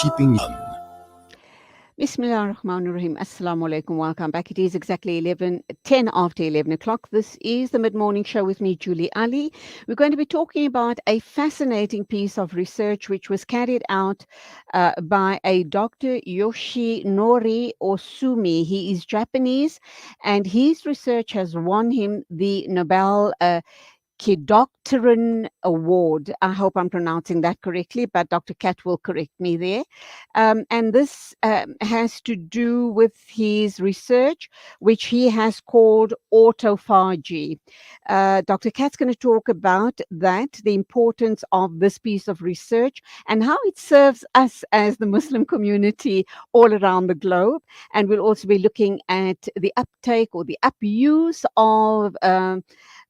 keeping Bismillah ar-Rahman ar-Rahim. Assalamu alaikum. Welcome back. It is exactly 10 after 11 o'clock. This is the mid-morning show with me, Julie Alli. We're going to be talking about a fascinating piece of research which was carried out by a Dr. Yoshinori Osumi. He is Japanese, and his research has won him the Nobel Doctrine Award. I hope I'm pronouncing that correctly, but Dr. Kat will correct me there. And this has to do with his research, which he has called autophagy. Dr. Kat's going to talk about that, the importance of this piece of research, and how it serves us as the Muslim community all around the globe. And we'll also be looking at the uptake or the abuse of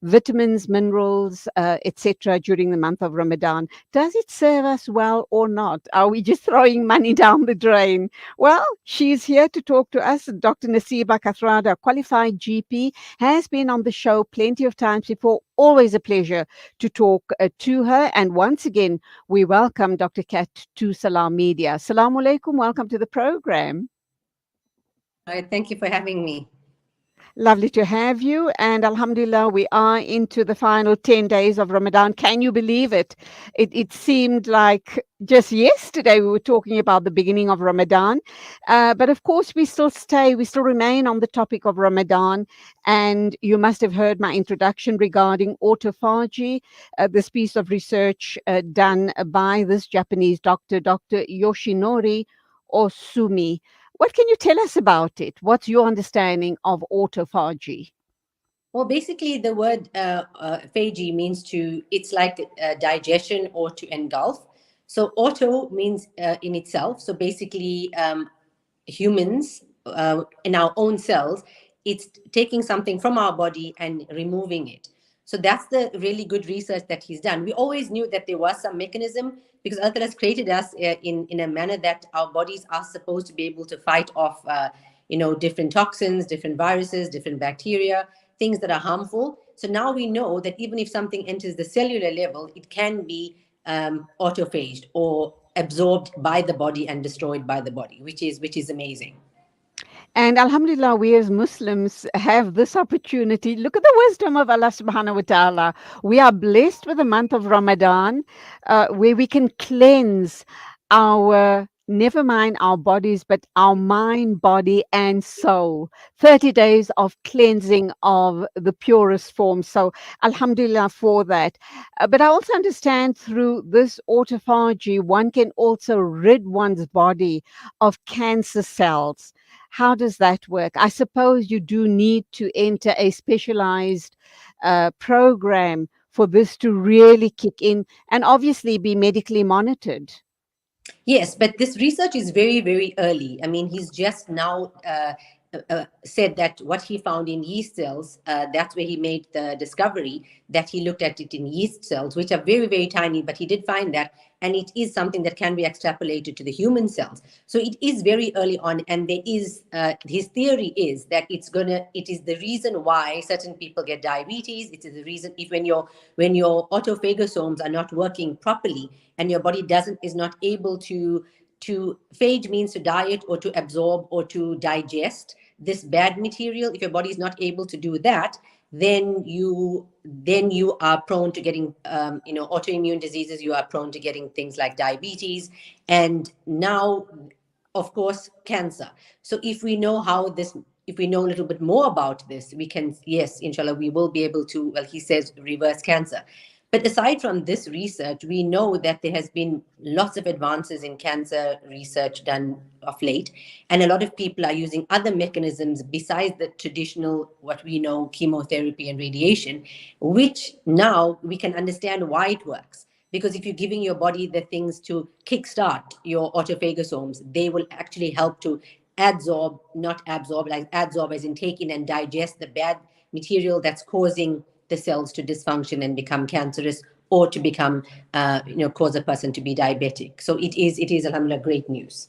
vitamins, minerals, etc. during the month of Ramadan. Does it serve us well or not? Are we just throwing money down the drain? Well, she's here to talk to us. Dr. Naseeba Kathrada, qualified GP, has been on the show plenty of times before. Always a pleasure to talk to her. And once again, we welcome Dr. Kat to Salam Media. Assalamu alaikum. Welcome to the program. All right, thank you for having me. Lovely to have you. And Alhamdulillah, we are into the final 10 days of Ramadan. Can you believe it? It seemed like just yesterday we were talking about the beginning of Ramadan. But of course, we still remain on the topic of Ramadan. And you must have heard my introduction regarding autophagy, this piece of research done by this Japanese doctor, Dr. Yoshinori Osumi. What can you tell us about it? What's your understanding of autophagy? Well, basically, the word phagy means it's like digestion or to engulf. So auto means in itself. So basically, humans in our own cells, it's taking something from our body and removing it. So that's the really good research that he's done. We always knew that there was some mechanism because Allah has created us in a manner that our bodies are supposed to be able to fight off, different toxins, different viruses, different bacteria, things that are harmful. So now we know that even if something enters the cellular level, it can be autophaged or absorbed by the body and destroyed by the body, which is amazing. And Alhamdulillah, we as Muslims have this opportunity. Look at the wisdom of Allah subhanahu wa ta'ala. We are blessed with the month of Ramadan, where we can cleanse never mind our bodies, but our mind, body, and soul. 30 days of cleansing of the purest form. So, Alhamdulillah for that. But I also understand through this autophagy, one can also rid one's body of cancer cells. How does that work? I suppose you do need to enter a specialized program for this to really kick in and obviously be medically monitored. Yes, but this research is very, very early. I mean, he's just now said that what he found in yeast cells, that's where he made the discovery that he looked at it in yeast cells, which are very, very tiny, but he did find that, and it is something that can be extrapolated to the human cells. So it is very early on, and there is, his theory is that it is the reason why certain people get diabetes. It is the reason when your autophagosomes are not working properly and your body is not able to phage means to diet or to absorb or to digest this bad material. If your body is not able to do that, then you are prone to getting autoimmune diseases. You are prone to getting things like diabetes, and now, of course, cancer. So if we know if we know a little bit more about this, we can, yes, inshallah, we will be able to, well, he says, reverse cancer. But aside from this research, we know that there has been lots of advances in cancer research done of late. And a lot of people are using other mechanisms besides the traditional, what we know, chemotherapy and radiation, which now we can understand why it works. Because if you're giving your body the things to kickstart your autophagosomes, they will actually help to adsorb as in take in and digest the bad material that's causing the cells to dysfunction and become cancerous, or to become, cause a person to be diabetic. So it is, alhamdulillah, great news.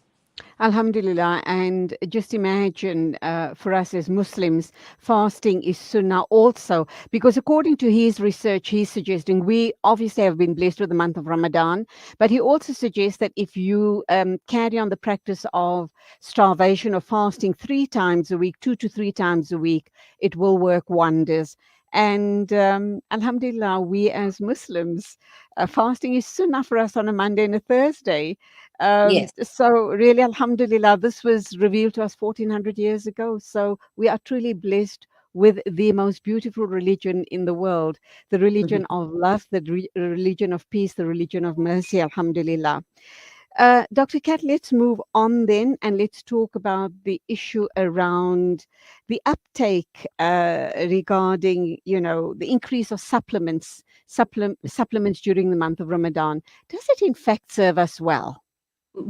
Alhamdulillah, and just imagine for us as Muslims, fasting is sunnah also, because according to his research, he's suggesting we obviously have been blessed with the month of Ramadan, but he also suggests that if you carry on the practice of starvation or fasting 3 times a week, 2 to 3 times a week, it will work wonders. And Alhamdulillah, we as Muslims, fasting is sunnah for us on a Monday and a Thursday. Yes. So really, Alhamdulillah, this was revealed to us 1400 years ago. So we are truly blessed with the most beautiful religion in the world, the religion of love, the religion of peace, the religion of mercy, Alhamdulillah. Dr. Kat, let's move on then, and let's talk about the issue around the uptake regarding, the increase of supplements during the month of Ramadan. Does it in fact serve us well?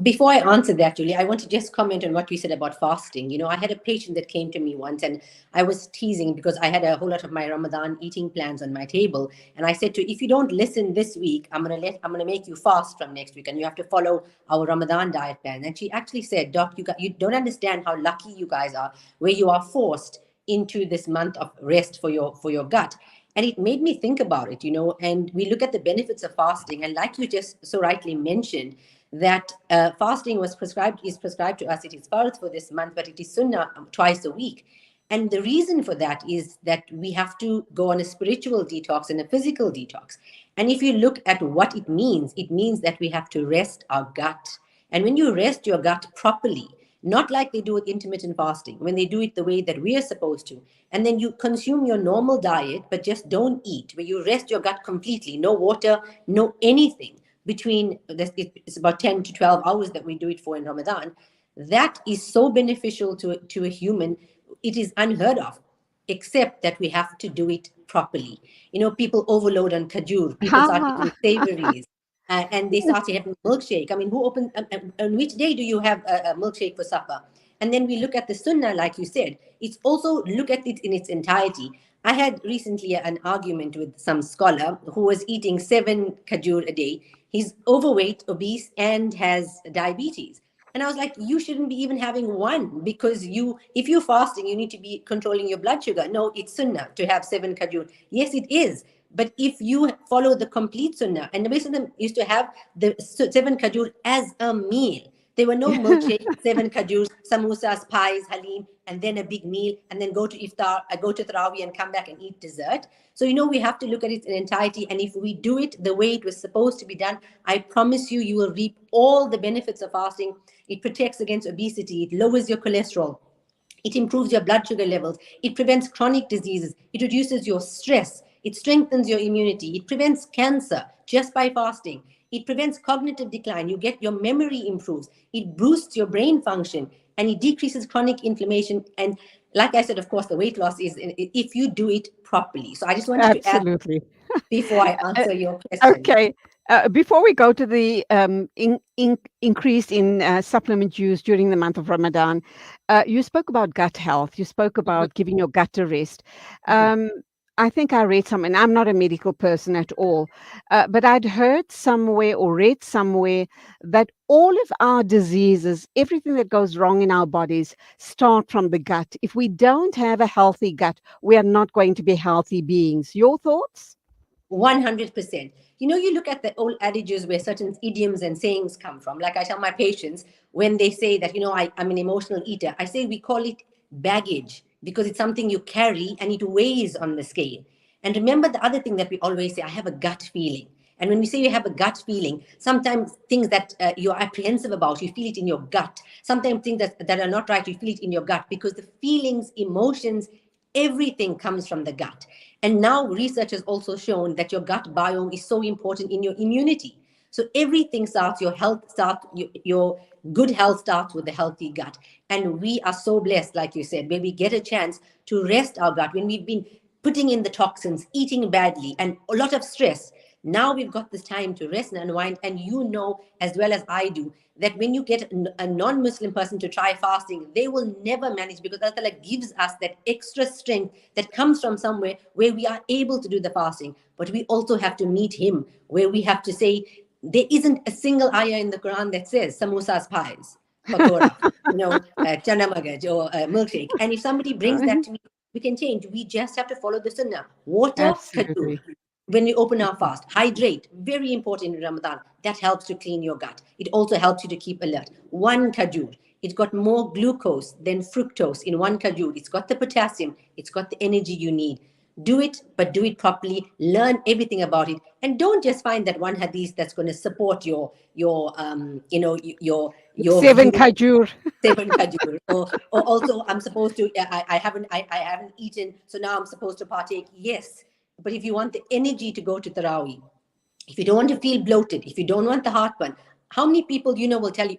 Before I answer that, Julie, I want to just comment on what you said about fasting. I had a patient that came to me once, and I was teasing because I had a whole lot of my Ramadan eating plans on my table, and I said to her, if you don't listen this week, I'm gonna make you fast from next week, and you have to follow our Ramadan diet plan. And she actually said, Doc, you don't understand how lucky you guys are, where you are forced into this month of rest for your gut. And it made me think about it, and we look at the benefits of fasting, and like you just so rightly mentioned, that fasting is prescribed to us. It is fard for this month, but it is sunnah twice a week. And the reason for that is that we have to go on a spiritual detox and a physical detox. And if you look at what it means that we have to rest our gut. And when you rest your gut properly, not like they do with intermittent fasting, when they do it the way that we are supposed to, and then you consume your normal diet, but just don't eat, where you rest your gut completely, no water, no anything between it's about 10 to 12 hours that we do it for in Ramadan. That is so beneficial to a human. It is unheard of, except that we have to do it properly. People overload on kajur, people start eating savories, and they start having milkshake. I mean, who open on which day do you have a milkshake for supper? And then we look at the sunnah, like you said. It's also look at it in its entirety. I had recently an argument with some scholar who was eating 7 kajur a day. He's overweight, obese, and has diabetes. And I was like, you shouldn't be even having one, because if you're fasting, you need to be controlling your blood sugar. No, it's sunnah to have 7 kajur. Yes, it is. But if you follow the complete sunnah, and the best of them used to have the 7 kajur as a meal. There were no milkshake, 7 kajus, samosas, pies, halim, and then a big meal, and then go to iftar, go to tarawih, and come back and eat dessert. So, we have to look at it in entirety. And if we do it the way it was supposed to be done, I promise you, you will reap all the benefits of fasting. It protects against obesity. It lowers your cholesterol. It improves your blood sugar levels. It prevents chronic diseases. It reduces your stress. It strengthens your immunity. It prevents cancer just by fasting. It prevents cognitive decline. Your memory improves. It boosts your brain function, and it decreases chronic inflammation. And like I said, of course, the weight loss is if you do it properly. So I just wanted to add Absolutely. before I Uh, answer your question. Okay. Before we go to the increase in supplement use during the month of Ramadan, you spoke about gut health. You spoke Mhm, about giving your gut a rest. mhm. Um, I think I read something, I'm not a medical person at all, but I'd heard somewhere or read somewhere that all of our diseases, everything that goes wrong in our bodies, start from the gut. If we don't have a healthy gut, we are not going to be healthy beings. Your thoughts? 100%. You look at the old adages where certain idioms and sayings come from. Like I tell my patients when they say that, I'm an emotional eater, I say we call it baggage, because it's something you carry and it weighs on the scale. And remember the other thing that we always say, I have a gut feeling. And when we say you have a gut feeling, sometimes things that you're apprehensive about, you feel it in your gut. Sometimes things that are not right, you feel it in your gut, because the feelings, emotions, everything comes from the gut. And now research has also shown that your gut biome is so important in your immunity. So everything starts, your health starts, your good health starts with a healthy gut. And we are so blessed, like you said, where we get a chance to rest our gut when we've been putting in the toxins, eating badly, and a lot of stress. Now we've got this time to rest and unwind. And as well as I do, that when you get a non-Muslim person to try fasting, they will never manage, because Allah gives us that extra strength that comes from somewhere where we are able to do the fasting. But we also have to meet Him, where we have to say, there isn't a single ayah in the Quran that says samosas, pies. pakora, chana magaj or milkshake. And if somebody brings that to me, we can change. We just have to follow the sunnah. Water, kajur. Absolutely. When we open our fast, hydrate. Very important in Ramadan. That helps to clean your gut. It also helps you to keep alert. One kajur. It's got more glucose than fructose in one kajur. It's got the potassium. It's got the energy you need. Do it, but do it properly. Learn everything about it, and don't just find that one hadith that's going to support your your 7 view. kajur. 7 kajur, or also I'm supposed to. I haven't eaten, so now I'm supposed to partake. Yes, but if you want the energy to go to Taraweeh, if you don't want to feel bloated, if you don't want the heartburn, how many people will tell you,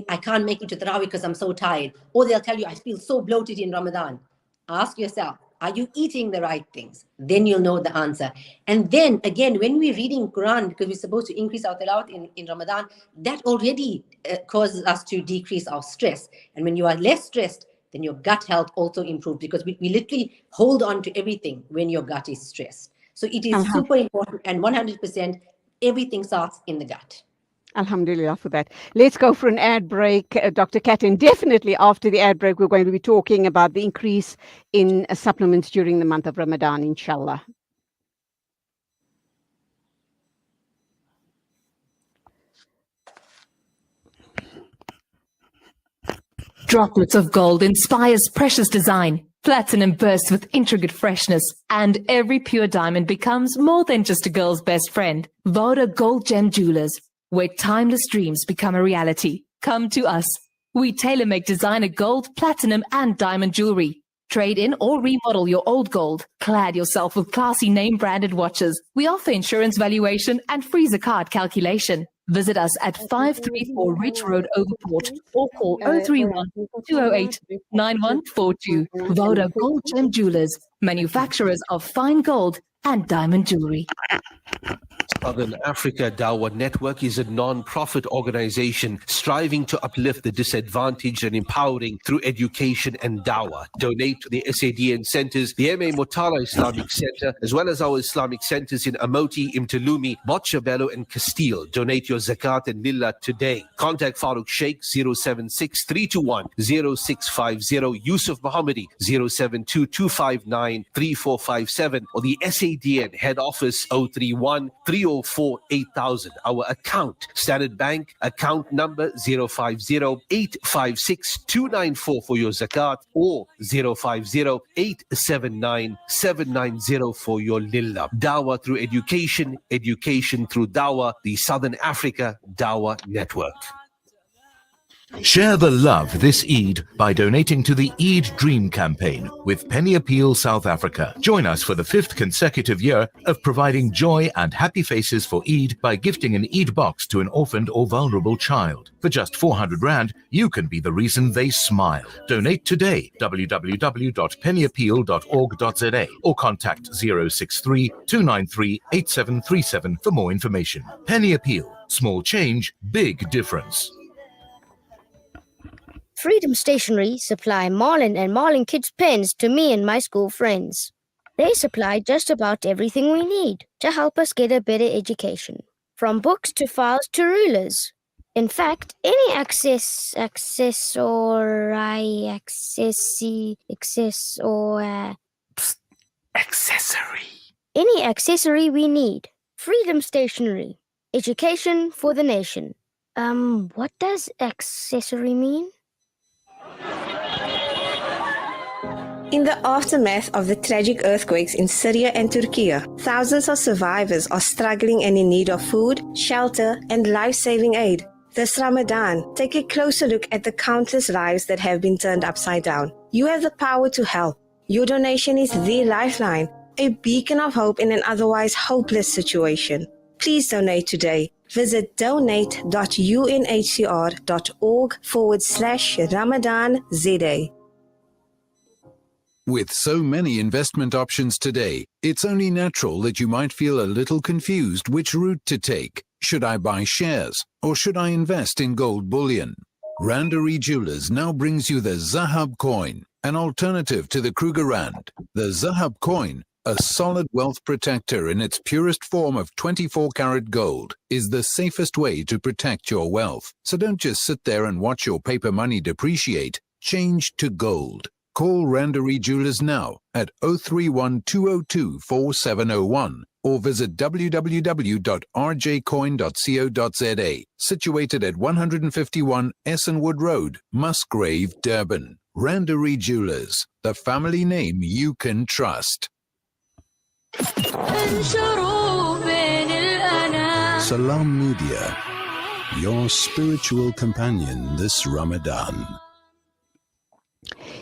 I can't make it to Taraweeh because I'm so tired, or they'll tell you I feel so bloated in Ramadan. Ask yourself, are you eating the right things? Then you'll know the answer. And then again, when we're reading Quran, because we're supposed to increase our tilawat in Ramadan, that already causes us to decrease our stress. And when you are less stressed, then your gut health also improves, because we literally hold on to everything when your gut is stressed. So it is super important, and 100% everything starts in the gut. Alhamdulillah for that. Let's go for an ad break, Dr. Kat, and definitely after the ad break, we're going to be talking about the increase in supplements during the month of Ramadan, inshallah. Droplets of gold inspires precious design. Platinum bursts with intricate freshness, and every pure diamond becomes more than just a girl's best friend. Voda Gold Gem Jewelers, where timeless dreams become a reality. Come to us. We tailor-make designer gold, platinum, and diamond jewelry. Trade in or remodel your old gold. Clad yourself with classy name-branded watches. We offer insurance valuation and free zakat calculation. Visit us at 534 Ridge Road, Overport, or call 031 208 9142. Voda Gold Gem Jewelers, manufacturers of fine gold and diamond jewelry. Southern Africa Dawah Network is a non-profit organization striving to uplift the disadvantaged and empowering through education and dawah. Donate to the SADN centers, the M.A. Motala Islamic Center, as well as our Islamic centers in Amoti, Imtalumi, Botshabelo, and Castile. Donate your zakat and lillah today. Contact Farooq Sheikh 076-321-0650, Yusuf Mohammadi 072-259-3457, or the SADN head office 031-304-8000. Our account, Standard Bank, account number 050-856-294 for your zakat, or 050-879-790 for your lillah. Dawah through education, education through dawah, the Southern Africa Dawah Network. Share the love this Eid by donating to the Eid Dream campaign with Penny Appeal South Africa. Join us for the 5th consecutive year of providing joy and happy faces for Eid by gifting an Eid box to an orphaned or vulnerable child. For just 400 Rand, you can be the reason they smile. Donate today, www.pennyappeal.org.za, or contact 063 293 8737 for more information. Penny Appeal. Small change, big difference. Freedom Stationery supply Marlin and Marlin Kids pens to me and my school friends. They supply just about everything we need to help us get a better education, from books to files to rulers. In fact, any any accessory we need. Freedom Stationery. Education for the nation. What does accessory mean? In the aftermath of the tragic earthquakes in Syria and Turkey, thousands of survivors are struggling and in need of food, shelter, and life-saving aid. This Ramadan, take a closer look at the countless lives that have been turned upside down. You have the power to help. Your donation is the lifeline, a beacon of hope in an otherwise hopeless situation. Please donate today. Visit donate.unhcr.org/RamadanZA. With so many investment options today, it's only natural that you might feel a little confused which route to take. Should I buy shares or should I invest in gold bullion? Randery Jewelers now brings you the Zahab coin, an alternative to the Kruger Rand. The Zahab coin A solid wealth protector in its purest form of 24-karat gold is the safest way to protect your wealth. So don't just sit there and watch your paper money depreciate. Change to gold. Call Randery Jewelers now at 031 202 4701 or visit www.rjcoin.co.za, situated at 151 Essenwood Road, Musgrave, Durban. Randery Jewelers, the family name you can trust. Salam Media, your spiritual companion this Ramadan.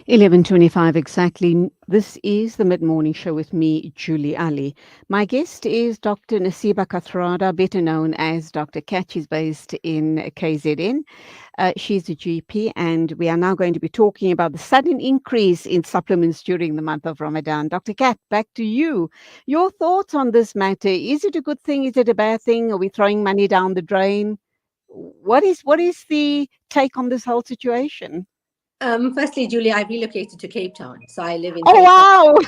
11:25 exactly. This is the Mid-Morning Show with me, Julie Alli. My guest is Dr. Naseeba Kathrada, better known as Dr. Kat. She's based in KZN. She's a GP, and we are now going to be talking about the sudden increase in supplements during the month of Ramadan. Dr. Kat, back to you. Your thoughts on this matter. Is it a good thing? Is it a bad thing? Are we throwing money down the drain? What is the take on this whole situation? Firstly, Julie, I relocated to Cape Town, so I live in Oh, Cape Town. wow.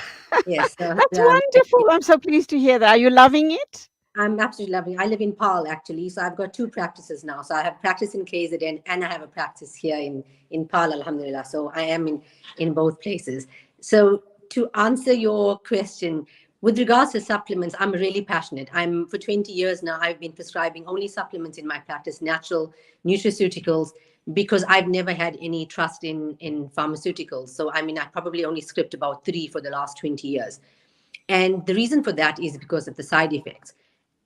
Yes, That's wonderful. I'm so pleased to hear that. Are you loving it? I'm absolutely loving it. I live in Paarl, actually, so I've got two practices now. So I have practice in KZN and I have a practice here in Paarl, alhamdulillah. So I am in both places. So to answer your question, with regards to supplements, I'm really passionate. For 20 years now, I've been prescribing only supplements in my practice, natural nutraceuticals, because I've never had any trust in pharmaceuticals. So, I probably only script about 3 for the last 20 years. And the reason for that is because of the side effects.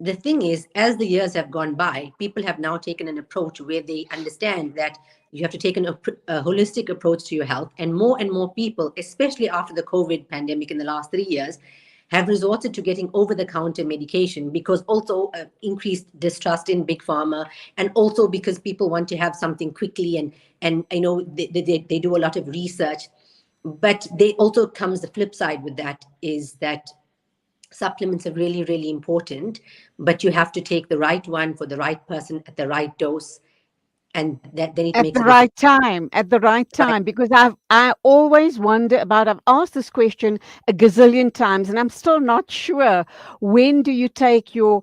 The thing is, as the years have gone by, people have now taken an approach where they understand that you have to take a holistic approach to your health. And more people, especially after the COVID pandemic in the last 3 years, have resorted to getting over-the-counter medication, because also increased distrust in big pharma, and also because people want to have something quickly, and I know they do a lot of research. But they also comes the flip side with that, is that supplements are really, really important, but you have to take the right one for the right person at the right dose. And then it At makes the a right time, because I always wonder about, I've asked this question a gazillion times, and I'm still not sure. When do you take your,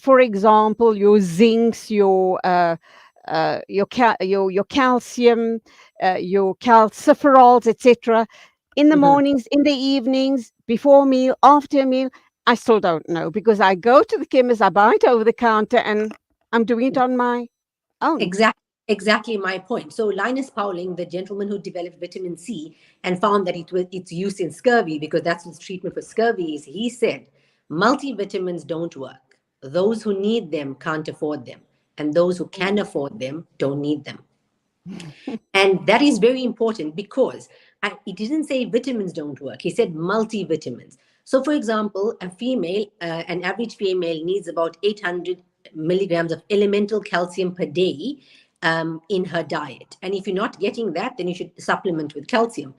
for example, your zincs, your calcium, your calciferols, etc. In the mornings, in the evenings, before meal, after meal? I still don't know, because I go to the chemist, I buy it over the counter, and I'm doing it on my own. Exactly my point. So Linus Pauling, the gentleman who developed vitamin C and found that its use in scurvy, because that's what treatment for scurvy is, he said, multivitamins don't work. Those who need them can't afford them, and those who can afford them don't need them. And that is very important, because he didn't say vitamins don't work. He said multivitamins. So, for example, an average female needs about 800 milligrams of elemental calcium per day in her diet. And if you're not getting that, then you should supplement with calcium.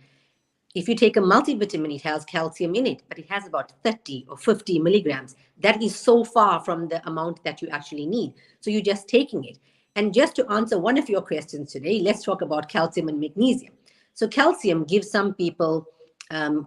If you take a multivitamin, it has calcium in it, but it has about 30 or 50 milligrams. That is so far from the amount that you actually need. So you're just taking it. And just to answer one of your questions today, let's talk about calcium and magnesium. So calcium gives some people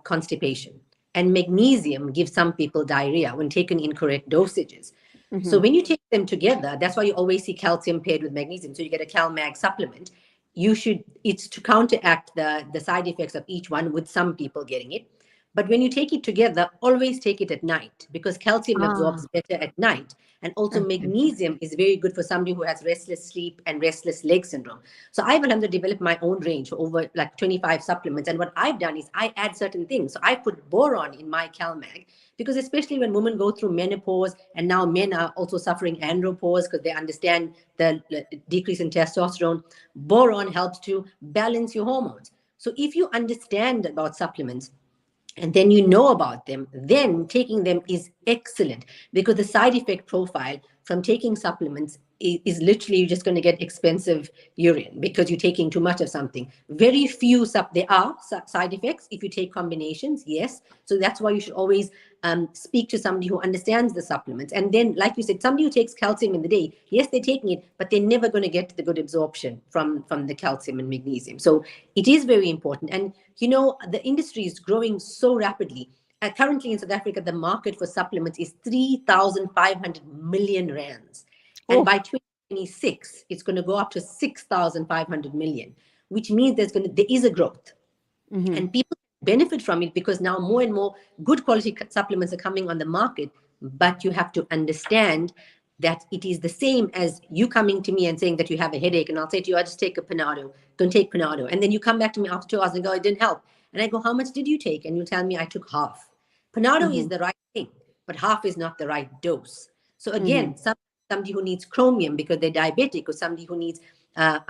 constipation, and magnesium gives some people diarrhea when taken in correct dosages. Mm-hmm. So when you take them together, that's why you always see calcium paired with magnesium. So you get a CalMag supplement. It's to counteract the side effects of each one, with some people getting it. But when you take it together, always take it at night, because calcium absorbs better at night. And also magnesium is very good for somebody who has restless sleep and restless leg syndrome. So I've developed my own range for over 25 supplements. And what I've done is I add certain things. So I put boron in my CalMag, because especially when women go through menopause, and now men are also suffering andropause because they understand the decrease in testosterone, boron helps to balance your hormones. So if you understand about supplements, and then you know about them, then taking them is excellent, because the side effect profile from taking supplements is literally, you're just going to get expensive urine because you're taking too much of something. Very few, there are side effects if you take combinations, yes. So that's why you should always speak to somebody who understands the supplements. And then, like you said, somebody who takes calcium in the day, yes, they're taking it, but they're never going to get the good absorption from the calcium and magnesium. So it is very important. And, the industry is growing so rapidly. currently in South Africa, the market for supplements is 3,500 million rands. And Oh. by 2026, it's going to go up to 6,500 million, which means there is a growth. Mhm. And people benefit from it because now more and more good quality supplements are coming on the market. But you have to understand that it is the same as you coming to me and saying that you have a headache, and I'll say to you, I just take a Panado, don't take Panado. And then you come back to me after 2 hours and go, it didn't help. And I go, how much did you take? And you tell me I took half. Panado is the right thing, but half is not the right dose. So again, somebody who needs chromium because they're diabetic, or somebody who needs a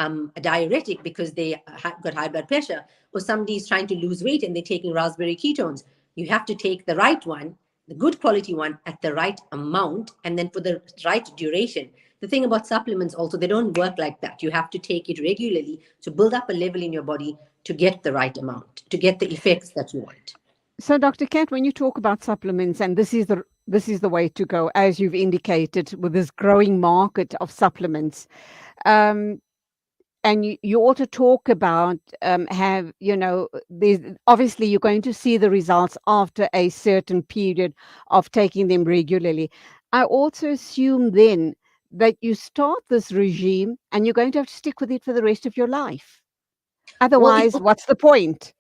diuretic because they got high blood pressure, or somebody is trying to lose weight and they're taking raspberry ketones. You have to take the right one, the good quality one, at the right amount, and then for the right duration. The thing about supplements also, they don't work like that. You have to take it regularly to build up a level in your body to get the right amount, to get the effects that you want. So, Dr. Kat, when you talk about supplements, and this is the way to go, as you've indicated, with this growing market of supplements, and you also talk about there's obviously you're going to see the results after a certain period of taking them regularly. I also assume then that you start this regime and you're going to have to stick with it for the rest of your life. Otherwise, what's the point?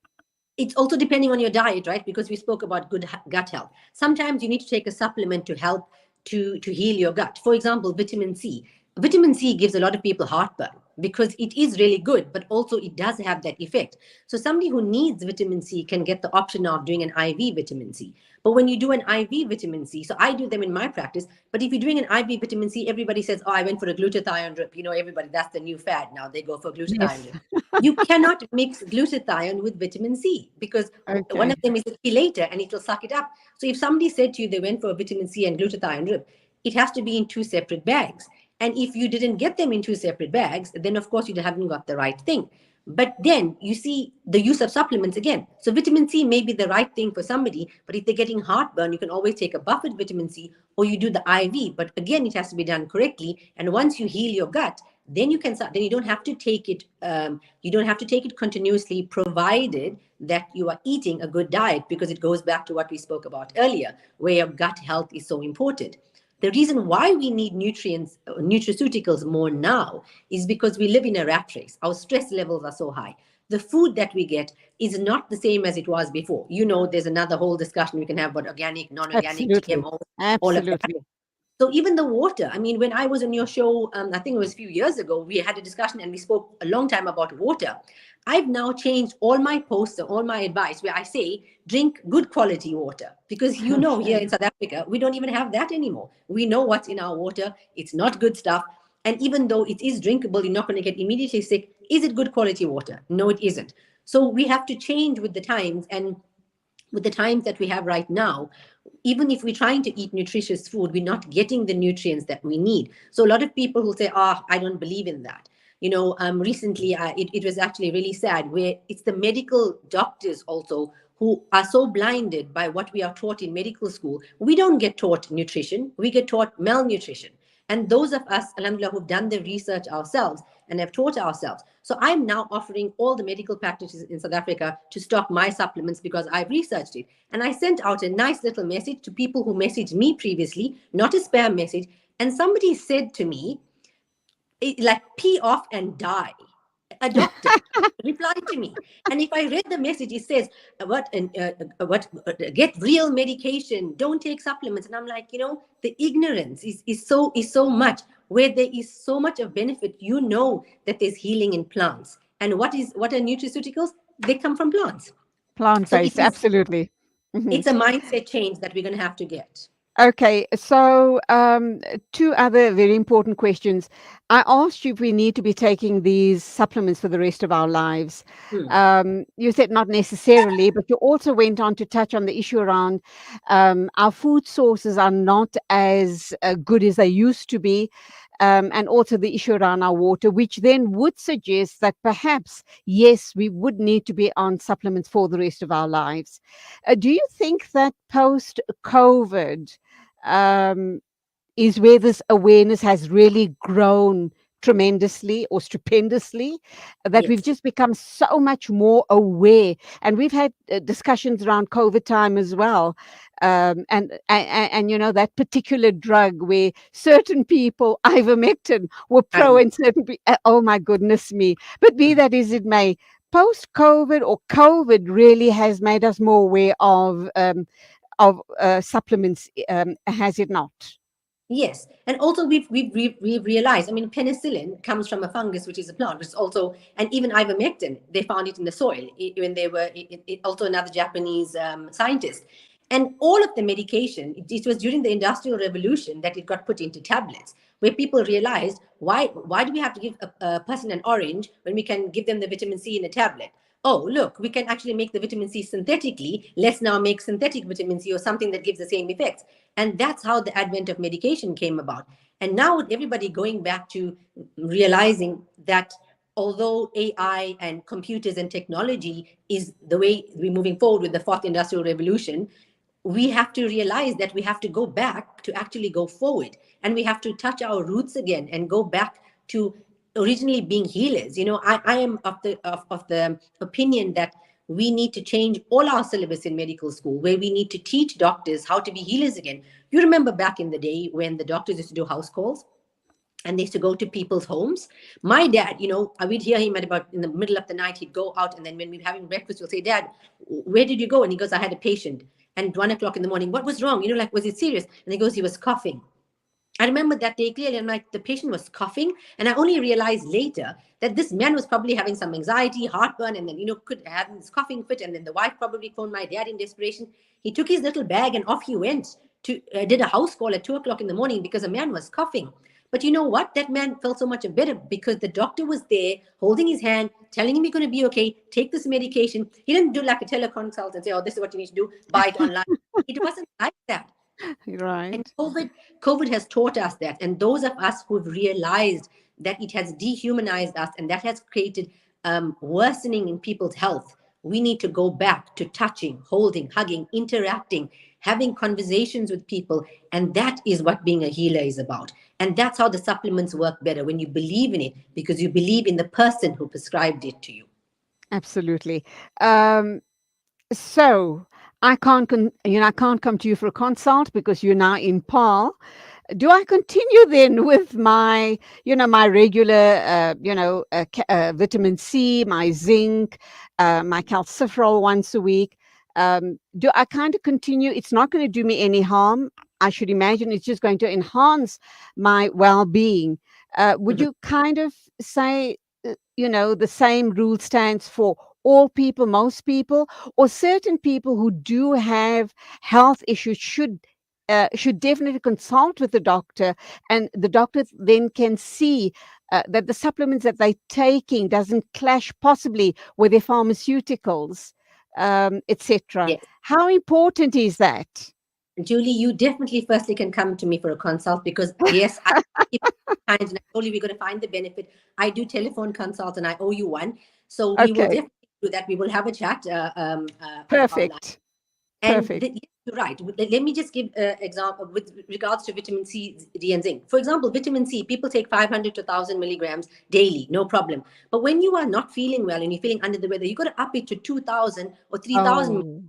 It's also depending on your diet, right? Because we spoke about good gut health. Sometimes you need to take a supplement to help to heal your gut. For example, vitamin C. Vitamin C gives a lot of people heartburn because it is really good, but also it does have that effect. So somebody who needs vitamin C can get the option of doing an IV vitamin C. But when you do an IV vitamin C, so I do them in my practice, but if you're doing an IV vitamin C, everybody says, oh, I went for a glutathione drip. Everybody, that's the new fad now. They go for glutathione Yes. drip. You cannot mix glutathione with vitamin C because one of them is a chelator and it will suck it up. So if somebody said to you they went for a vitamin C and glutathione drip, it has to be in 2 separate bags. And if you didn't get them in 2 separate bags, then of course you haven't got the right thing. But then you see the use of supplements again. So vitamin C may be the right thing for somebody, but if they're getting heartburn, you can always take a buffered vitamin C or you do the IV. But again, it has to be done correctly. And once you heal your gut, then you can start. Then you don't have to take it. You don't have to take it continuously, provided that you are eating a good diet, because it goes back to what we spoke about earlier, where your gut health is so important. The reason why we need nutraceuticals more now is because we live in a rat race. Our stress levels are so high. The food that we get is not the same as it was before. There's another whole discussion we can have about organic, non-organic, GMO, all of that. So even the water, when I was on your show, I think it was a few years ago, we had a discussion and we spoke a long time about water. I've now changed all my posts and all my advice where I say, drink good quality water. Because here in South Africa, we don't even have that anymore. We know what's in our water. It's not good stuff. And even though it is drinkable, you're not going to get immediately sick. Is it good quality water? No, it isn't. So we have to change with the times, and with the times that we have right now, even if we're trying to eat nutritious food, we're not getting the nutrients that we need. So a lot of people will say, I don't believe in that. Recently, it was actually really sad, where it's the medical doctors also who are so blinded by what we are taught in medical school. We don't get taught nutrition, we get taught malnutrition. And those of us, alhamdulillah, who've done the research ourselves and have taught ourselves. So I'm now offering all the medical practitioners in South Africa to stock my supplements because I've researched it. And I sent out a nice little message to people who messaged me previously, not a spam message. And somebody said to me, like, pee off and die. A doctor replied to me, and if I read the message, it says, get real medication, don't take supplements. And I'm like, the ignorance is so much, where there is so much of benefit. That there's healing in plants. And what are nutraceuticals? They come from plants. Plant-based, So absolutely. It's a mindset change that we're going to have to get. Okay, so 2 other very important questions. I asked you if we need to be taking these supplements for the rest of our lives. You said not necessarily, but you also went on to touch on the issue around our food sources are not as good as they used to be. And also the issue around our water, which then would suggest that perhaps, yes, we would need to be on supplements for the rest of our lives. Do you think that post-COVID is where this awareness has really grown tremendously or stupendously, that we've Yes. just become so much more aware. And we've had discussions around COVID time as well. And you know, that particular drug where certain people, ivermectin, were pro and certain people, oh my goodness me. But be that as it may, post-COVID or COVID really has made us more aware of supplements, has it not? Yes, and also we've realized. I mean, penicillin comes from a fungus, which is a plant, which is also, and even ivermectin, they found it in the soil when they were also another Japanese scientist. And all of the medication, it was during the Industrial Revolution that it got put into tablets, where people realized why do we have to give a person an orange when we can give them the vitamin C in a tablet? Oh, look, we can actually make the vitamin C synthetically. Let's now make synthetic vitamin C or something that gives the same effects. And that's how the advent of medication came about. And now everybody going back to realizing that although AI and computers and technology is the way we're moving forward with the fourth industrial revolution, we have to realize that we have to go back to actually go forward, and we have to touch our roots again and go back to originally being healers. You know, I am of the opinion that we need to change all our syllabus in medical school, where we need to teach doctors how to be healers again. You remember back in the day when the doctors used to do house calls and they used to go to people's homes. My dad, you know, I would hear him at about in the middle of the night, he'd go out, and then when we were having breakfast, we'll say, Dad, where did you go? And he goes, I had a patient. And 1 o'clock in the morning, what was wrong? You know, like, was it serious? And he goes, he was coughing. I remember that day clearly. I'm like, the patient was coughing. And I only realized later that this man was probably having some anxiety, heartburn, and then, you know, could have this coughing fit. And then the wife probably phoned my dad in desperation. He took his little bag and off he went to did a house call at 2 o'clock in the morning because a man was coughing. But you know what? That man felt so much better because the doctor was there holding his hand, telling him you're going to be okay, take this medication. He didn't do like a teleconsult and say, oh, this is what you need to do, buy it online. It wasn't like that. Right. And COVID has taught us that. And those of us who've realized that it has dehumanized us and that has created worsening in people's health, we need to go back to touching, holding, hugging, interacting, having conversations with people. And that is what being a healer is about. And that's how the supplements work better, when you believe in it, because you believe in the person who prescribed it to you. Absolutely. So I can't come to you for a consult because you're now in PAL. Do I continue then with my, my regular, vitamin C, my zinc, my calciferol once a week? Do I kind of continue? It's not going to do me any harm. I should imagine it's just going to enhance my well-being. Would you kind of say, the same rule stands for all people, most people, or certain people who do have health issues should definitely consult with the doctor, and the doctor then can see that the supplements that they're taking doesn't clash possibly with their pharmaceuticals, etc. Yes. How important is that? Julie, you definitely firstly can come to me for a consult because yes, and I told you we're going to find the benefit. I do telephone consults and I owe you one. So we will definitely do that. We will have a chat. Perfect. And Perfect. you're right. Let me just give an example with regards to vitamin C, D, and zinc. For example, vitamin C, people take 500 to 1,000 milligrams daily, no problem. But when you are not feeling well and you're feeling under the weather, you got to up it to 2,000 or 3,000. Oh,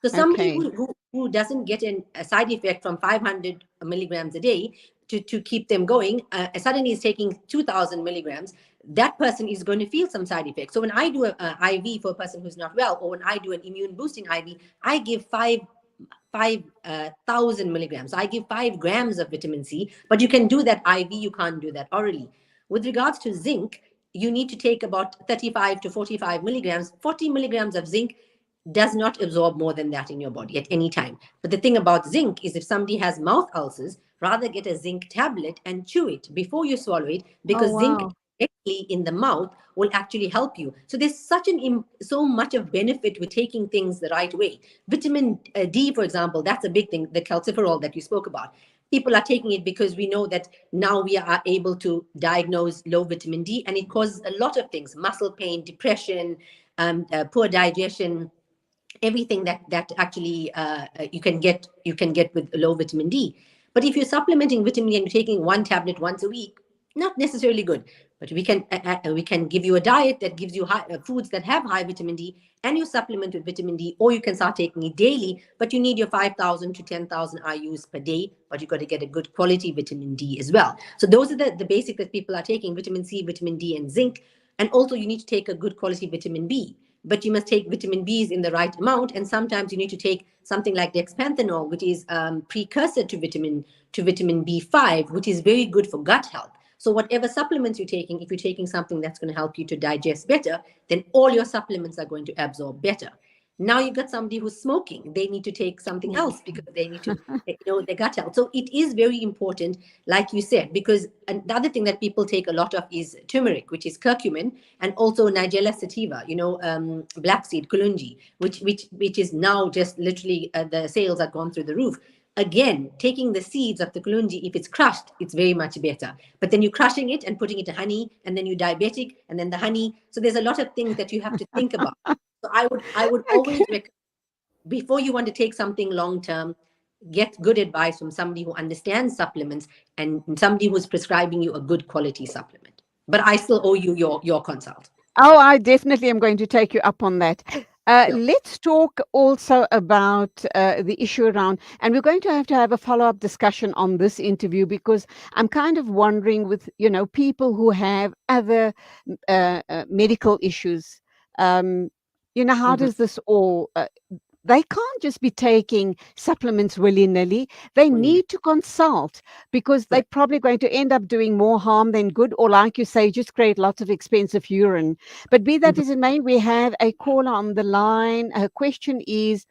So somebody okay. who doesn't get a side effect from 500 milligrams a day to keep them going, suddenly is taking 2,000 milligrams, that person is going to feel some side effects. So when I do an IV for a person who's not well, or when I do an immune boosting IV, I give 5,000 milligrams. I give 5 grams of vitamin C, but you can do that IV, you can't do that orally. With regards to zinc, you need to take about 35 to 45 milligrams. 40 milligrams of zinc does not absorb more than that in your body at any time. But the thing about zinc is if somebody has mouth ulcers, rather get a zinc tablet and chew it before you swallow it, because zinc directly in the mouth will actually help you. So there's so much of benefit with taking things the right way. Vitamin D, for example, that's a big thing, the calciferol that you spoke about. People are taking it because we know that now we are able to diagnose low vitamin D, and it causes a lot of things: muscle pain, depression, poor digestion, everything that actually you can get with low vitamin D. But if you're supplementing vitamin D and you're taking one tablet once a week, not necessarily good, but we can give you a diet that gives you foods that have high vitamin D, and you supplement with vitamin D, or you can start taking it daily, but you need your 5,000 to 10,000 IUs per day, but you got to get a good quality vitamin D as well. So those are the basic that people are taking: vitamin C, vitamin D, and zinc. And also you need to take a good quality vitamin B, but you must take vitamin Bs in the right amount. And sometimes you need to take something like dexpanthenol, which is precursor to vitamin B5, which is very good for gut health. So whatever supplements you're taking, if you're taking something that's going to help you to digest better, then all your supplements are going to absorb better. Now you've got somebody who's smoking. They need to take something else because they need to, their gut health. So it is very important, like you said, because the other thing that people take a lot of is turmeric, which is curcumin, and also Nigella sativa, black seed, kulungi, which is now just literally the sales have gone through the roof. Again, taking the seeds of the kulungi, if it's crushed, it's very much better. But then you're crushing it and putting it in honey, and then you're diabetic, and then the honey. So there's a lot of things that you have to think about. So I would always recommend, before you want to take something long term, get good advice from somebody who understands supplements and somebody who's prescribing you a good quality supplement. But I still owe you your consult. Oh, I definitely am going to take you up on that. Let's talk also about the issue around, and we're going to have a follow-up discussion on this interview, because I'm kind of wondering with, people who have other medical issues, how does this all, they can't just be taking supplements willy-nilly. They need to consult, because they're probably going to end up doing more harm than good, or like you say, just create lots of expensive urine. But be that as it may, we have a caller on the line. Her question is,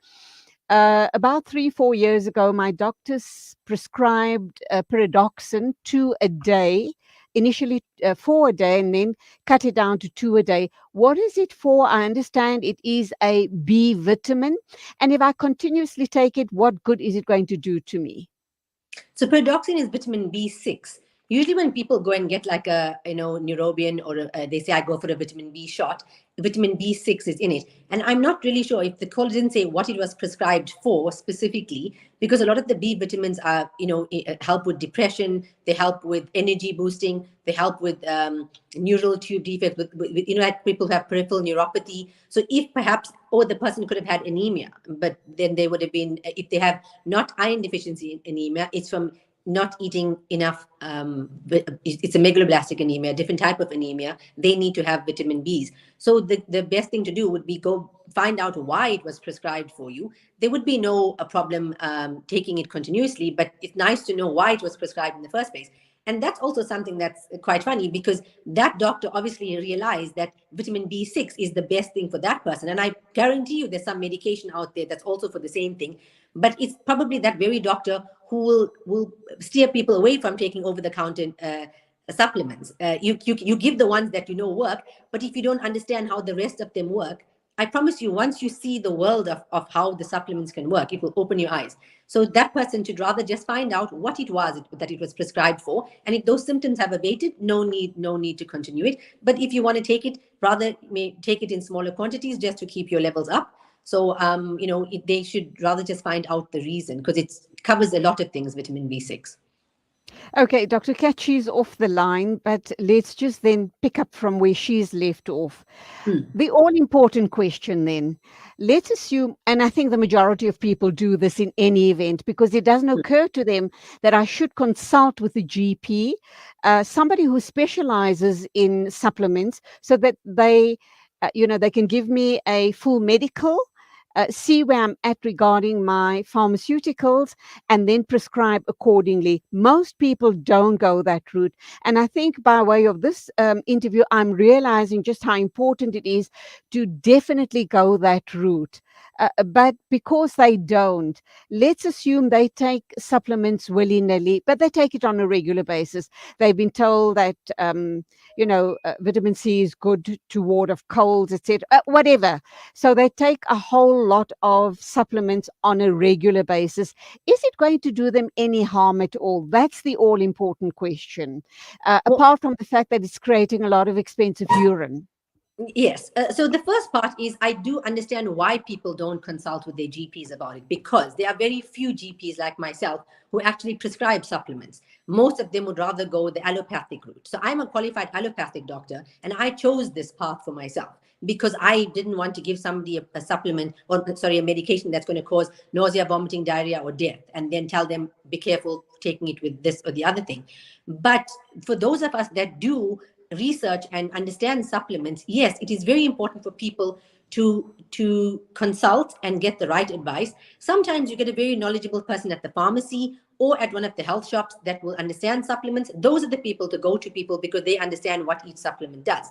about 3-4 years ago, my doctors prescribed pyridoxine 2 a day, initially 4 a day, and then cut it down to 2 a day. What is it for? I understand it is a B vitamin. And if I continuously take it, what good is it going to do to me? So pyridoxine is vitamin B6. Usually when people go and get like a, Neurobian, or they say I go for a vitamin B shot, vitamin B6 is in it. And I'm not really sure if the caller didn't say what it was prescribed for specifically, because a lot of the B vitamins are, help with depression, they help with energy boosting, they help with neural tube defects, with people who have peripheral neuropathy. So if perhaps, or the person could have had anemia, but then they would have been, if they have not iron deficiency anemia, it's from not eating enough. It's a megaloblastic anemia, a different type of anemia. They need to have vitamin Bs. So the best thing to do would be go find out why it was prescribed for you. There would be no problem taking it continuously, but it's nice to know why it was prescribed in the first place. And that's also something that's quite funny, because that doctor obviously realized that vitamin B6 is the best thing for that person. And I guarantee you there's some medication out there that's also for the same thing. But it's probably that very doctor who will steer people away from taking over-the-counter supplements. You give the ones that work, but if you don't understand how the rest of them work, I promise you, once you see the world of how the supplements can work, it will open your eyes. So that person should rather just find out what it was that it was prescribed for. And if those symptoms have abated, no need to continue it. But if you want to take it, rather may take it in smaller quantities just to keep your levels up. So, they should rather just find out the reason, because it covers a lot of things, vitamin B6. Okay, Dr. Kat, she's off the line, but let's just then pick up from where she's left off. The all-important question then, let's assume, and I think the majority of people do this in any event, because it doesn't occur to them that I should consult with a GP, somebody who specializes in supplements, so that they can give me a full medical, see where I'm at regarding my pharmaceuticals, and then prescribe accordingly. Most people don't go that route. And I think by way of this interview, I'm realizing just how important it is to definitely go that route. But because they don't, let's assume they take supplements willy-nilly, but they take it on a regular basis. They've been told that, vitamin C is good to ward off colds, etc., whatever. So they take a whole lot of supplements on a regular basis. Is it going to do them any harm at all? That's the all-important question, apart from the fact that it's creating a lot of expensive urine. Yes. So the first part is I do understand why people don't consult with their GPs about it, because there are very few GPs like myself who actually prescribe supplements. Most of them would rather go the allopathic route. So I'm a qualified allopathic doctor, and I chose this path for myself because I didn't want to give somebody a supplement, or sorry, a medication that's going to cause nausea, vomiting, diarrhea, or death, and then tell them, be careful taking it with this or the other thing. But for those of us that do research and understand supplements, yes, it is very important for people to consult and get the right advice. Sometimes you get a very knowledgeable person at the pharmacy or at one of the health shops that will understand supplements. Those are the people to go to, people, because they understand what each supplement does.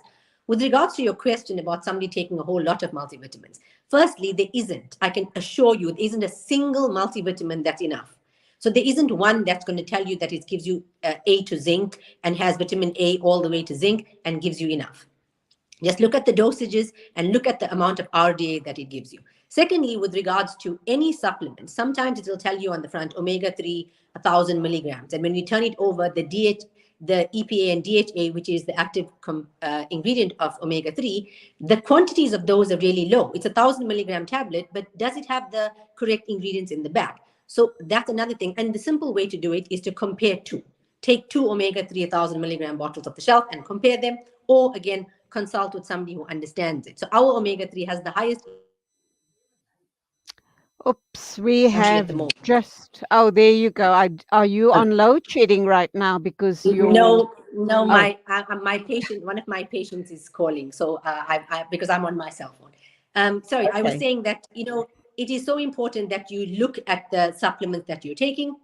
With regards to your question about somebody taking a whole lot of multivitamins, firstly, there isn't. I can assure you, there isn't a single multivitamin that's enough. So there isn't one that's going to tell you that it gives you A to zinc and has vitamin A all the way to zinc and gives you enough. Just look at the dosages and look at the amount of RDA that it gives you. Secondly, with regards to any supplement, sometimes it will tell you on the front omega-3, 1,000 milligrams. And when we turn it over, the EPA and DHA, which is the active ingredient of omega-3, the quantities of those are really low. It's a 1,000 milligram tablet, but does it have the correct ingredients in the back? So that's another thing. And the simple way to do it is to compare two. Take two omega-3 1,000 milligram bottles off the shelf and compare them, or again, consult with somebody who understands it. So our omega-3 has the highest. Oops, we have just, oh, there you go. Are you on load shedding right now because you're... No, my patient, one of my patients is calling. So because I'm on my cell phone. Sorry, okay. I was saying that, it is so important that you look at the supplements that you're taking,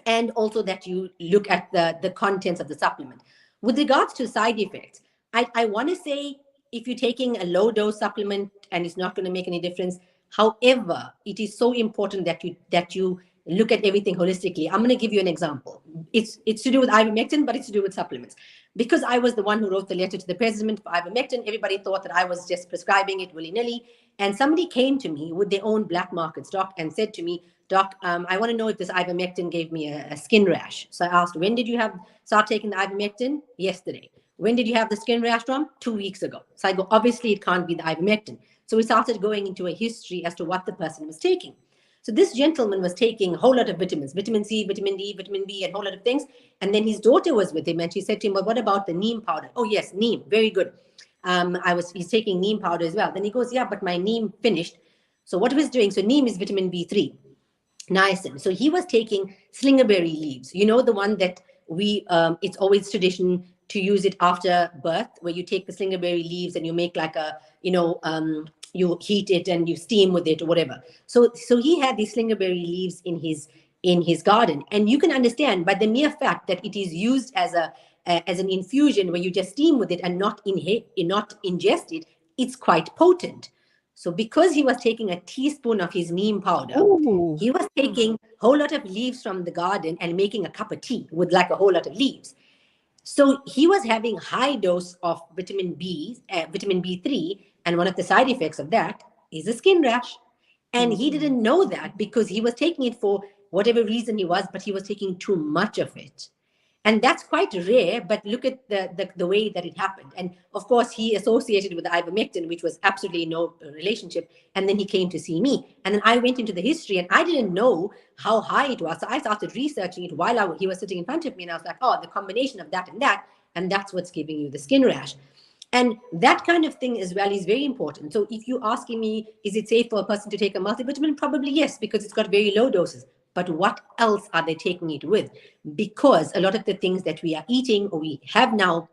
and also that you look at the contents of the supplement. With regards to side effects, I want to say, if you're taking a low dose supplement and it's not going to make any difference, however, it is so important that you look at everything holistically. I'm going to give you an example. It's to do with ivermectin, but it's to do with supplements. Because I was the one who wrote the letter to the president for ivermectin, everybody thought that I was just prescribing it willy-nilly. And somebody came to me with their own black market stock and said to me, Doc, I want to know if this ivermectin gave me a skin rash. So I asked, when did you start taking the ivermectin? Yesterday. When did you have the skin rash from? 2 weeks ago. So I go, obviously it can't be the ivermectin. So we started going into a history as to what the person was taking. So this gentleman was taking a whole lot of vitamins, vitamin C, vitamin D, vitamin B, and a whole lot of things. And then his daughter was with him, and she said to him, well, what about the neem powder? Oh, yes, neem, very good. He's taking neem powder as well. Then he goes, yeah, but my neem finished. So what he was doing, so neem is vitamin B3. Niacin. So he was taking slingerberry leaves. You know, the one that it's always tradition to use it after birth, where you take the slingerberry leaves and you make like a, you heat it and you steam with it or whatever. So he had these slingerberry leaves in his garden. And you can understand by the mere fact that it is used as an infusion where you just steam with it and not ingest it, it's quite potent. So because he was taking a teaspoon of his neem powder, ooh, he was taking a whole lot of leaves from the garden and making a cup of tea with like a whole lot of leaves. So he was having high dose of vitamin B3, and one of the side effects of that is a skin rash. And he didn't know that because he was taking it for whatever reason he was, but he was taking too much of it. And that's quite rare, but look at the way that it happened. And of course, he associated with the ivermectin, which was absolutely no relationship. And then he came to see me. And then I went into the history, and I didn't know how high it was. So I started researching it while he was sitting in front of me. And I was like, oh, the combination of that, and that's what's giving you the skin rash. And that kind of thing as well is very important. So if you're asking me, is it safe for a person to take a multivitamin? Probably yes, because it's got very low doses. But what else are they taking it with? Because a lot of the things that we are eating or we have now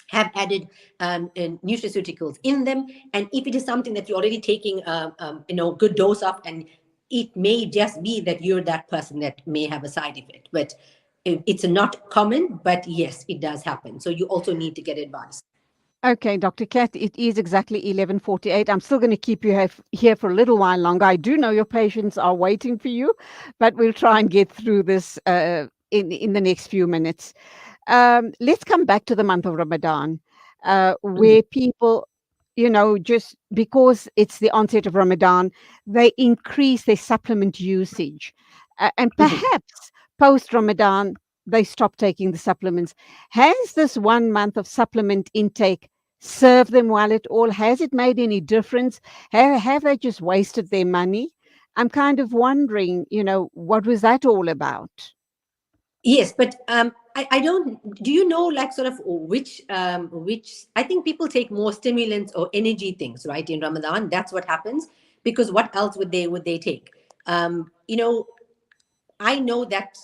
have added nutraceuticals in them. And if it is something that you're already taking good dose of, and it may just be that you're that person that may have a side effect. But it's not common, but yes, it does happen. So you also need to get advice. Okay, Dr. Kat, it is exactly 11:48. I'm still going to keep you here for a little while longer. I do know your patients are waiting for you, but we'll try and get through this in the next few minutes. Let's come back to the month of Ramadan, where people, just because it's the onset of Ramadan, they increase their supplement usage. And perhaps post-Ramadan, they stop taking the supplements. Has this 1 month of supplement intake served them well at all? Has it made any difference? Have they just wasted their money? I'm kind of wondering, what was that all about? Yes, but I don't. Do you know, like, sort of which I think people take more stimulants or energy things, right, in Ramadan. That's what happens, because what else would they take? I know that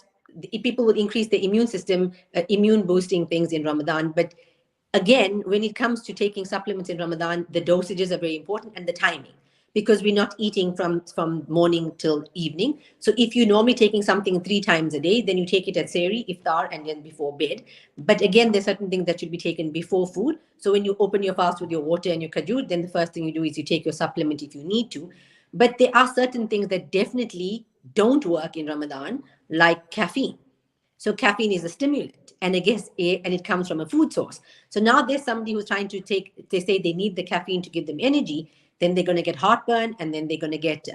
people would increase the immune system, immune boosting things in Ramadan. But again, when it comes to taking supplements in Ramadan, the dosages are very important, and the timing, because we're not eating from morning till evening. So if you're normally taking something 3 times a day, then you take it at Sehri, Iftar, and then before bed. But again, there's certain things that should be taken before food. So when you open your fast with your water and your kajur, then the first thing you do is you take your supplement if you need to. But there are certain things that definitely don't work in Ramadan, like caffeine. So caffeine is a stimulant, and I guess and it comes from a food source. So now there's somebody who's trying to they say they need the caffeine to give them energy, then they're going to get heartburn, and then they're going to get,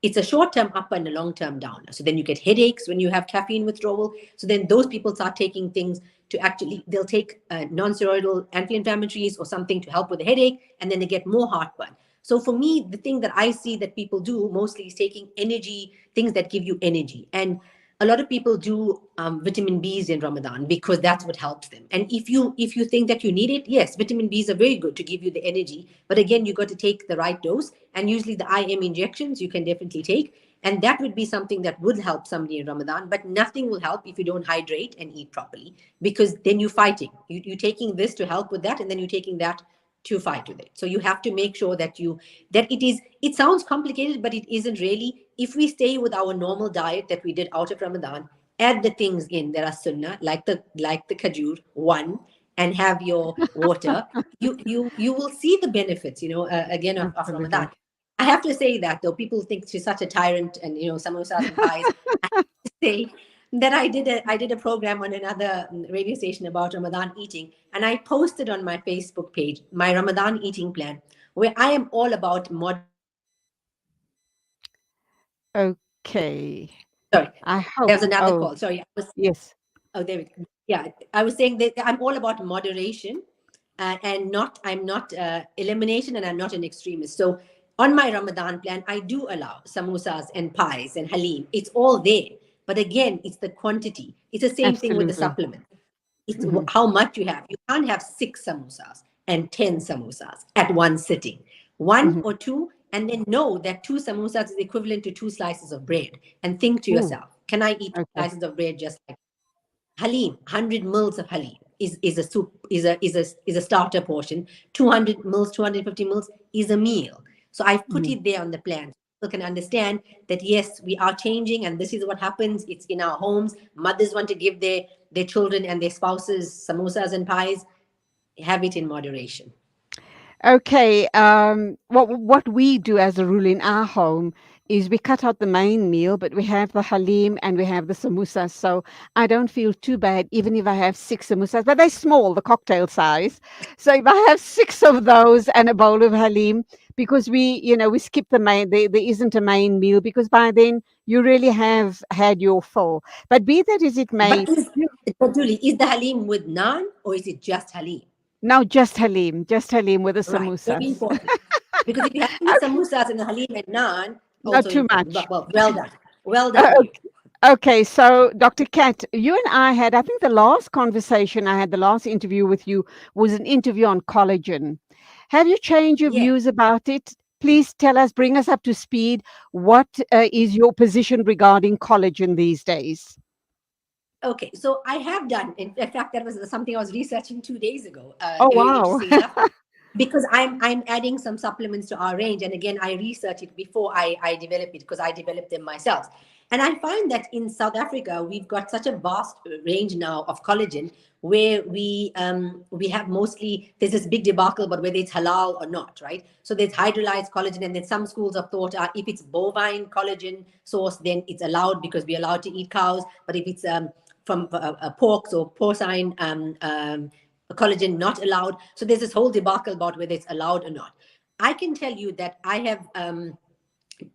it's a short-term up and a long-term down. So then you get headaches when you have caffeine withdrawal. So then those people start taking things to actually, they'll take non-steroidal anti-inflammatories or something to help with the headache, and then they get more heartburn. So for me, the thing that I see that people do mostly is taking energy, things that give you energy. And a lot of people do vitamin Bs in Ramadan because that's what helps them. And if you think that you need it, yes, vitamin Bs are very good to give you the energy. But again, you got to take the right dose. And usually the IM injections you can definitely take. And that would be something that would help somebody in Ramadan. But nothing will help if you don't hydrate and eat properly, because then you're fighting. You're taking this to help with that, and then you're taking that to fight with it. So you have to make sure that it sounds complicated, but it isn't really. If we stay with our normal diet that we did out of Ramadan, add the things in that are sunnah, like the kajur, and have your water, you will see the benefits, again, of Ramadan. I have to say that, though, people think she's such a tyrant, and samosas and pies. I have to say that I did a program on another radio station about Ramadan eating, and I posted on my Facebook page my Ramadan eating plan, where I am all about Okay. Sorry, I hope. there was another call. Sorry, Yes. Oh, there we go. Yeah, I was saying that I'm all about moderation, and I'm not elimination, and I'm not an extremist. So on my Ramadan plan, I do allow samosas and pies and halim. It's all there. But again, it's the quantity. It's the same thing with the supplement. It's how much you have. You can't have 6 samosas and 10 samosas at one sitting. One or two, and then know that 2 samosas is equivalent to 2 slices of bread. And think to yourself, can I eat 2 slices of bread just like halim? 100 mils of halim is a soup, is a starter portion. 200 mils, 250 mils is a meal. So I've put it there on the plan. People can understand that, yes, we are changing, and this is what happens. It's in our homes. Mothers want to give their children and their spouses samosas and pies. Have it in moderation. Okay. What we do as a rule in our home is we cut out the main meal, but we have the halim and we have the samosas. So I don't feel too bad, even if I have 6 samosas, but they're small, the cocktail size. So if I have 6 of those and a bowl of halim, because we skip the main, there isn't a main meal, because by then you really have had your full. But be that as it may. But Julie, is the halim with naan, or is it just halim? No, just halim with the samosas. Right, very important. Because if you have the samosas and the halim and naan, not too much. Well done. Well done. Okay, so Dr. Kat, you and I had, I think the last conversation I had, the last interview with you was an interview on collagen. Have you changed your views about it? Please tell us, bring us up to speed. What is your position regarding collagen these days? Okay, so I have done, in fact, that was something I was researching 2 days ago. Oh, wow. Because I'm adding some supplements to our range. And again, I research it before I develop it, because I develop them myself. And I find that in South Africa, we've got such a vast range now of collagen, where we have mostly, there's this big debacle about whether it's halal or not, right? So there's hydrolyzed collagen, and then some schools of thought are, if it's bovine collagen source, then it's allowed because we're allowed to eat cows. But if it's from porks or porcine collagen, not allowed. So there's this whole debacle about whether it's allowed or not. I can tell you that I have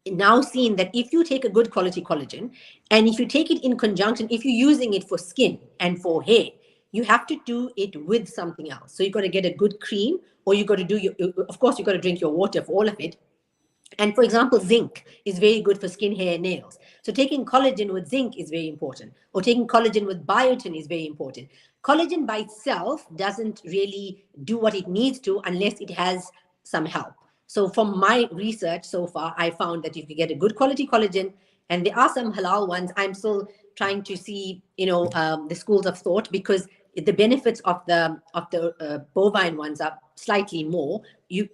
now seen that if you take a good quality collagen, and if you take it in conjunction, if you're using it for skin and for hair, you have to do it with something else. So you got to get a good cream, or you got to do of course, you got to drink your water for all of it. And for example, zinc is very good for skin, hair, and nails. So taking collagen with zinc is very important, or taking collagen with biotin is very important. Collagen by itself doesn't really do what it needs to unless it has some help. So from my research so far, I found that if you get a good quality collagen, and there are some halal ones, I'm still trying to see, the schools of thought, because the benefits of the bovine ones are slightly more.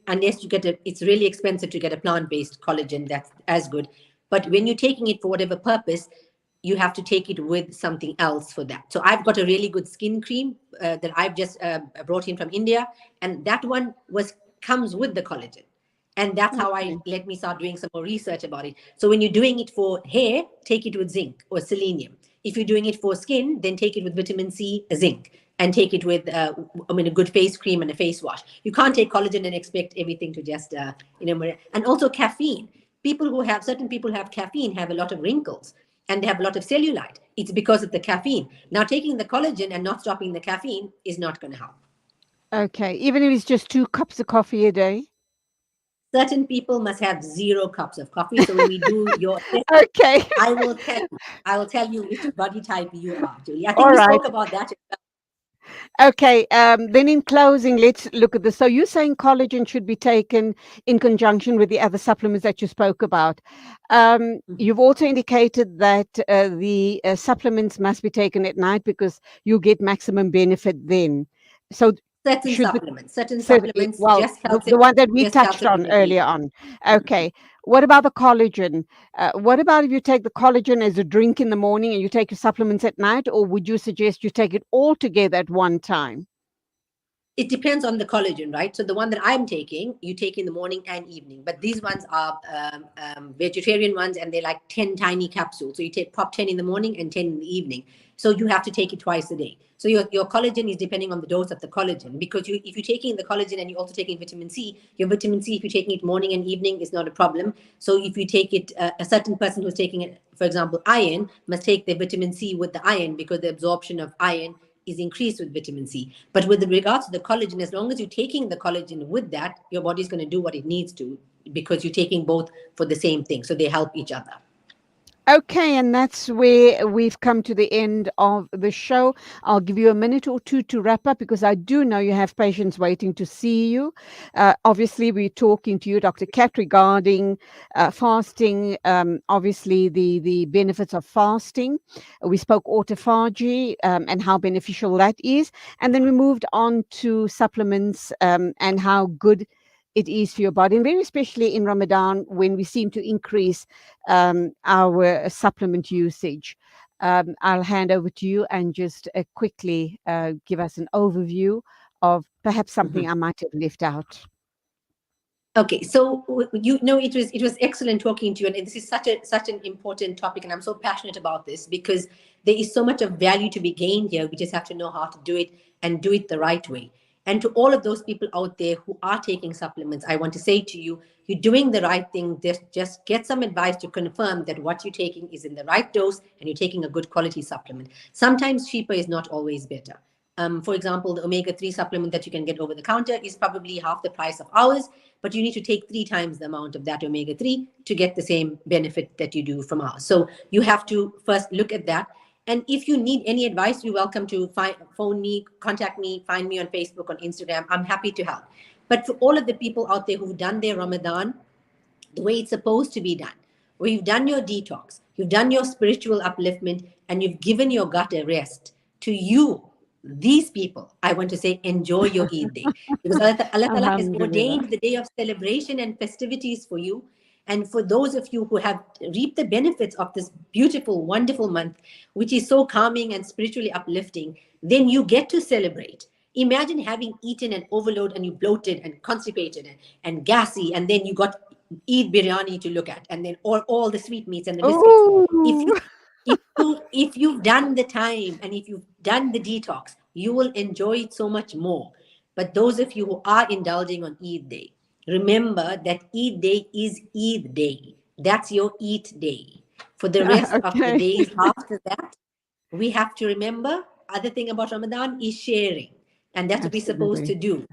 Unless you get it's really expensive to get a plant-based collagen that's as good. But when you're taking it for whatever purpose, you have to take it with something else for that. So I've got a really good skin cream that I've just brought in from India, and that one comes with the collagen. And that's how let me start doing some more research about it. So when you're doing it for hair, take it with zinc or selenium. If you're doing it for skin, then take it with vitamin C, zinc, and take it with, a good face cream and a face wash. You can't take collagen and expect everything to just, and also caffeine. Certain people who have caffeine have a lot of wrinkles, and they have a lot of cellulite. It's because of the caffeine. Now, taking the collagen and not stopping the caffeine is not going to help. Okay, even if it's just 2 cups of coffee a day? Certain people must have 0 cups of coffee. So when we do your assessment, Okay. I will tell you which body type you are, Julie. I think All we right. spoke about that. Okay, then in closing, let's look at this. So you're saying collagen should be taken in conjunction with the other supplements that you spoke about. You've also indicated that the supplements must be taken at night because you get maximum benefit then. So Certain should the supplements well, just helps the one that we just helps touched it on with the day. earlier on. Okay. What about the collagen? What about if you take the collagen as a drink in the morning and you take your supplements at night, or would you suggest you take it all together at one time? It depends on the collagen, right? So the one that I'm taking, you take in the morning and evening. But these ones are vegetarian ones, and they're like 10 tiny capsules. So you pop 10 in the morning and 10 in the evening. So you have to take it twice a day. So your collagen is depending on the dose of the collagen, because if you're taking the collagen and you're also taking vitamin C, your vitamin C, if you're taking it morning and evening, is not a problem. So if you take it, a certain person who's taking it, for example, iron, must take the vitamin C with the iron, because the absorption of iron is increased with vitamin C. But with regards to the collagen, as long as you're taking the collagen with that, your body's going to do what it needs to, because you're taking both for the same thing. So they help each other. Okay, and that's where we've come to the end of the show. I'll give you a minute or two to wrap up, because I do know you have patients waiting to see you. Obviously, we're talking to you, Dr. Kat, regarding fasting, obviously the benefits of fasting. We spoke autophagy and how beneficial that is. And then we moved on to supplements and how good it is for your body, and very especially in Ramadan, when we seem to increase our supplement usage. I'll hand over to you and just quickly give us an overview of perhaps something I might have left out. Okay, so it was excellent talking to you, and this is such an important topic, and I'm so passionate about this because there is so much of value to be gained here. We just have to know how to do it and do it the right way. And to all of those people out there who are taking supplements, I want to say to you, you're doing the right thing. Just get some advice to confirm that what you're taking is in the right dose and you're taking a good quality supplement. Sometimes cheaper is not always better. For example, the omega-3 supplement that you can get over the counter is probably half the price of ours, but you need to take 3 times the amount of that omega-3 to get the same benefit that you do from ours. So you have to first look at that. And if you need any advice, you're welcome to phone me, contact me, find me on Facebook, on Instagram. I'm happy to help. But for all of the people out there who've done their Ramadan the way it's supposed to be done, where you've done your detox, you've done your spiritual upliftment, and you've given your gut a rest, to you, these people, I want to say, enjoy your Eid day. Because Allah Ta'ala has ordained the day of celebration and festivities for you. And for those of you who have reaped the benefits of this beautiful, wonderful month, which is so calming and spiritually uplifting, then you get to celebrate. Imagine having eaten an overload and you bloated and constipated and gassy, and then you got Eid biryani to look at, and then all the sweetmeats and the biscuits. If you've done the time and if you've done the detox, you will enjoy it so much more. But those of you who are indulging on Eid day, remember that Eid day is Eid day. That's your eat day. For the rest of the days after that, we have to remember other thing about Ramadan is sharing. And that's what we're supposed to do.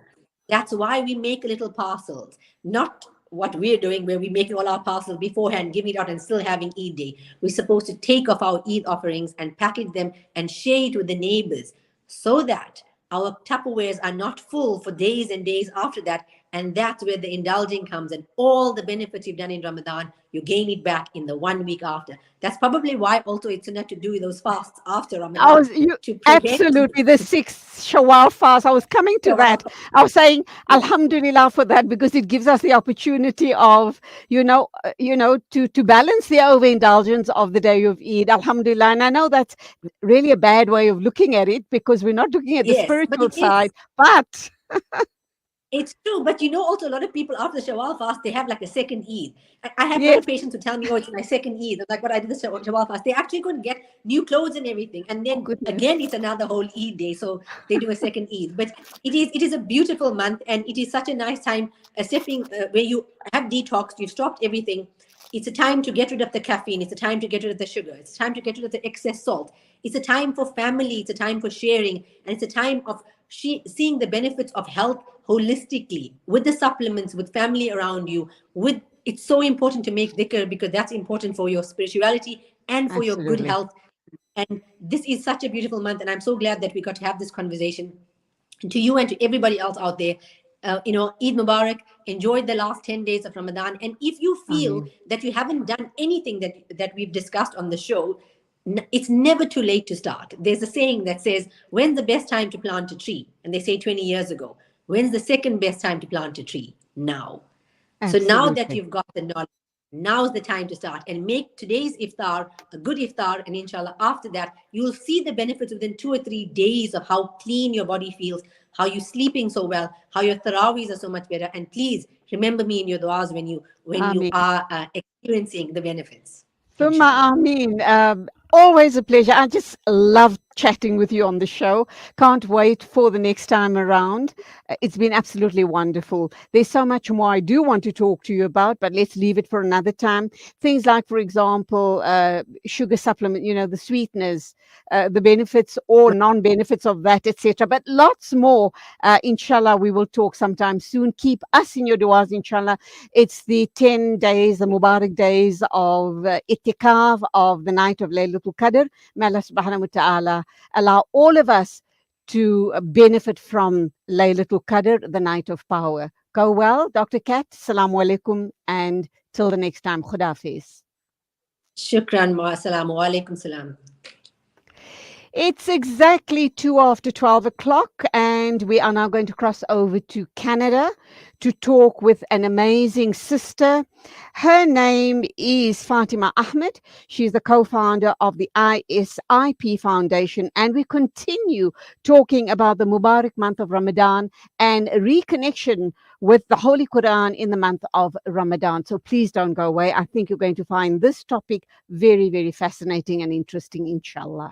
That's why we make little parcels, not what we're doing where we're making all our parcels beforehand, giving it out and still having Eid day. We're supposed to take off our Eid offerings and package them and share it with the neighbors so that our Tupperwares are not full for days and days after that. And that's where the indulging comes, and all the benefits you've done in Ramadan, you gain it back in the 1 week after. That's probably why also it's not to do those fasts after Ramadan. Absolutely, the 6th Shawwal fast. I was coming to that. I was saying, Alhamdulillah for that, because it gives us the opportunity of, to balance the overindulgence of the day of Eid. Alhamdulillah. And I know that's really a bad way of looking at it, because we're not looking at the spiritual side, but it's true, but also a lot of people after the Shawwal fast, they have like a second Eid. I have a lot of patients who tell me, it's my second Eid. I'm like, what I did the Shawwal fast. They actually couldn't get new clothes and everything. And then again, it's another whole Eid day. So they do a second Eid. But it is a beautiful month, and it is such a nice time, where you have detox, you've stopped everything. It's a time to get rid of the caffeine. It's a time to get rid of the sugar. It's a time to get rid of the excess salt. It's a time for family. It's a time for sharing. And it's a time of seeing the benefits of health holistically, with the supplements, with family around you. It's so important to make dhikr, because that's important for your spirituality and for your good health. And this is such a beautiful month, and I'm so glad that we got to have this conversation. And to you and to everybody else out there, Eid Mubarak. Enjoy the last 10 days of Ramadan. And if you feel that you haven't done anything that we've discussed on the show, it's never too late to start. There's a saying that says, when's the best time to plant a tree? And they say 20 years ago. When's the second best time to plant a tree? Now. Absolutely. So now that you've got the knowledge, now's the time to start and make today's iftar a good iftar. And inshallah, after that, you'll see the benefits within 2 or 3 days of how clean your body feels, how you're sleeping so well, how your taraweehs are so much better. And please remember me in your du'as when you are experiencing the benefits. Thumma Ameen. Always a pleasure. I just love chatting with you on the show. Can't wait for the next time around. It's been absolutely wonderful. There's so much more I do want to talk to you about, but let's leave it for another time. Things like, for example, sugar supplement, the sweeteners, the benefits or non-benefits of that, etc. But lots more. Inshallah, we will talk sometime soon. Keep us in your du'as, inshallah. It's the 10 days, the Mubarak days of itikaf of the night of Laylatul Qadr. May Allah subhanahu wa ta'ala allow all of us to benefit from Laylatul Qadr, the night of power. Go well, Dr. Kat. Assalamu alaikum, and till the next time, Khudafiz. Shukran, assalamu alaikum salam. It's exactly 2 after 12 o'clock, and we are now going to cross over to Canada to talk with an amazing sister. Her name is Fatima Ahmed. She's the co-founder of the ISIP Foundation, and we continue talking about the Mubarak month of Ramadan and reconnection with the Holy Quran in the month of Ramadan. So please don't go away. I think you're going to find this topic very, very fascinating and interesting, inshallah.